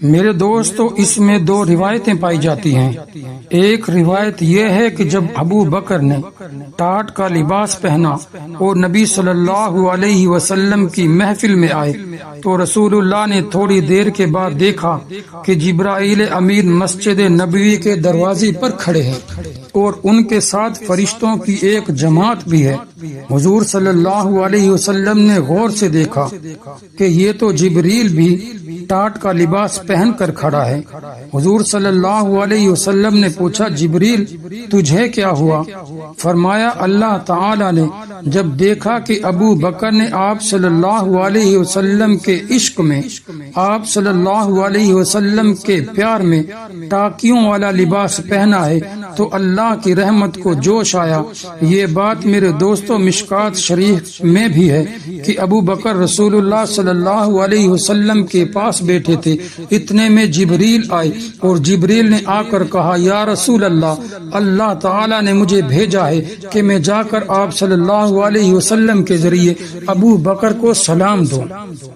میرے دوستو، اس میں دو روایتیں پائی جاتی ہیں۔ ایک روایت یہ ہے کہ جب ابو بکر نے ٹاٹ کا لباس پہنا اور نبی صلی اللہ علیہ وسلم کی محفل میں آئے تو رسول اللہ نے تھوڑی دیر کے بعد دیکھا کہ جبرائیل امین مسجد نبوی کے دروازے پر کھڑے ہیں اور ان کے ساتھ فرشتوں کی ایک جماعت بھی ہے۔ حضور صلی اللہ علیہ وسلم نے غور سے دیکھا کہ یہ تو جبریل بھی ٹاٹ کا لباس پہن کر کھڑا ہے۔ حضور صلی اللہ علیہ وسلم نے پوچھا، جبریل تجھے کیا ہوا؟ فرمایا، اللہ تعالی نے جب دیکھا کہ ابو بکر نے آپ صلی اللہ علیہ وسلم کے عشق میں، آپ صلی اللہ علیہ وسلم کے پیار میں ٹاکیوں والا لباس پہنا ہے تو اللہ کی رحمت کو جوش آیا۔ یہ بات میرے دوستوں مشکات شریف میں بھی ہے کہ ابو بکر رسول اللہ صلی اللہ علیہ وسلم کے پاس بیٹھے تھے، اتنے میں جبریل آئے اور جبریل نے آ کر کہا، یا رسول اللہ، اللہ تعالی نے مجھے بھیجا ہے کہ میں جا کر آپ صلی اللہ علیہ وسلم کے ذریعے ابو بکر کو سلام دوں۔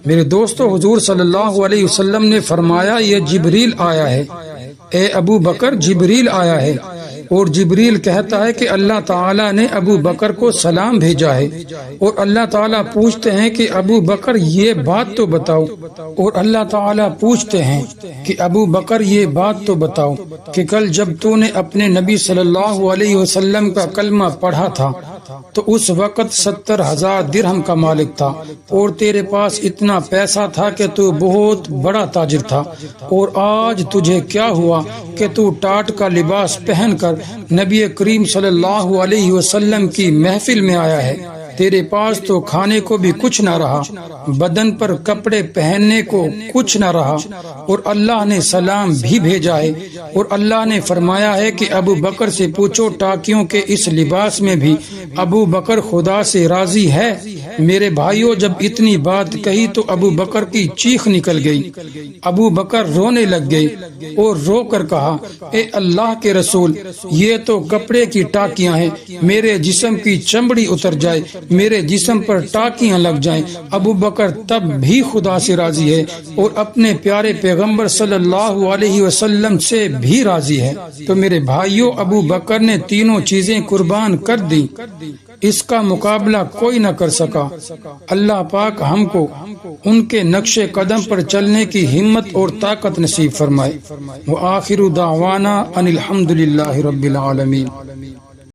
میرے دوستو، حضور صلی اللہ علیہ وسلم نے فرمایا، یہ جبریل آیا ہے، اے ابو بکر جبریل آیا ہے۔ اور جبریل کہتا ہے کہ اللہ تعالیٰ نے ابو بکر کو سلام بھیجا ہے، اور اللہ تعالیٰ پوچھتے ہیں کہ ابو بکر یہ بات تو بتاؤ، اور اللہ تعالیٰ پوچھتے ہیں کہ ابو بکر یہ بات تو بتاؤ کہ کل جب تو نے اپنے نبی صلی اللہ علیہ وسلم کا کلمہ پڑھا تھا تو اس وقت 70,000 درہم کا مالک تھا اور تیرے پاس اتنا پیسہ تھا کہ تو بہت بڑا تاجر تھا، اور آج تجھے کیا ہوا کہ تو ٹاٹ کا لباس پہن کر نبی کریم صلی اللہ علیہ وسلم کی محفل میں آیا ہے؟ تیرے پاس تو کھانے کو بھی کچھ نہ رہا، بدن پر کپڑے پہننے کو کچھ نہ رہا، اور اللہ نے سلام بھی بھیجا ہے، اور اللہ نے فرمایا ہے کہ ابو بکر سے پوچھو ٹاکیوں کے اس لباس میں بھی ابو بکر خدا سے راضی ہے۔ میرے بھائیوں، جب اتنی بات کہی تو ابو بکر کی چیخ نکل گئی، ابو بکر رونے لگ گئے اور رو کر کہا، اے اللہ کے رسول، یہ تو کپڑے کی ٹاکیاں ہیں، میرے جسم کی چمڑی اتر جائے، میرے جسم پر ٹاکیاں لگ جائیں۔ ابو بکر تب بھی خدا سے راضی ہے اور اپنے پیارے پیغمبر صلی اللہ علیہ وسلم سے بھی راضی ہے۔ تو میرے بھائیوں، ابو بکر نے تینوں چیزیں قربان کر دی، اس کا مقابلہ کوئی نہ کر سکا۔ اللہ پاک ہم کو ان کے نقش قدم پر چلنے کی ہمت اور طاقت نصیب فرمائے۔ وآخر دعوانا ان الحمد للہ رب العالمین۔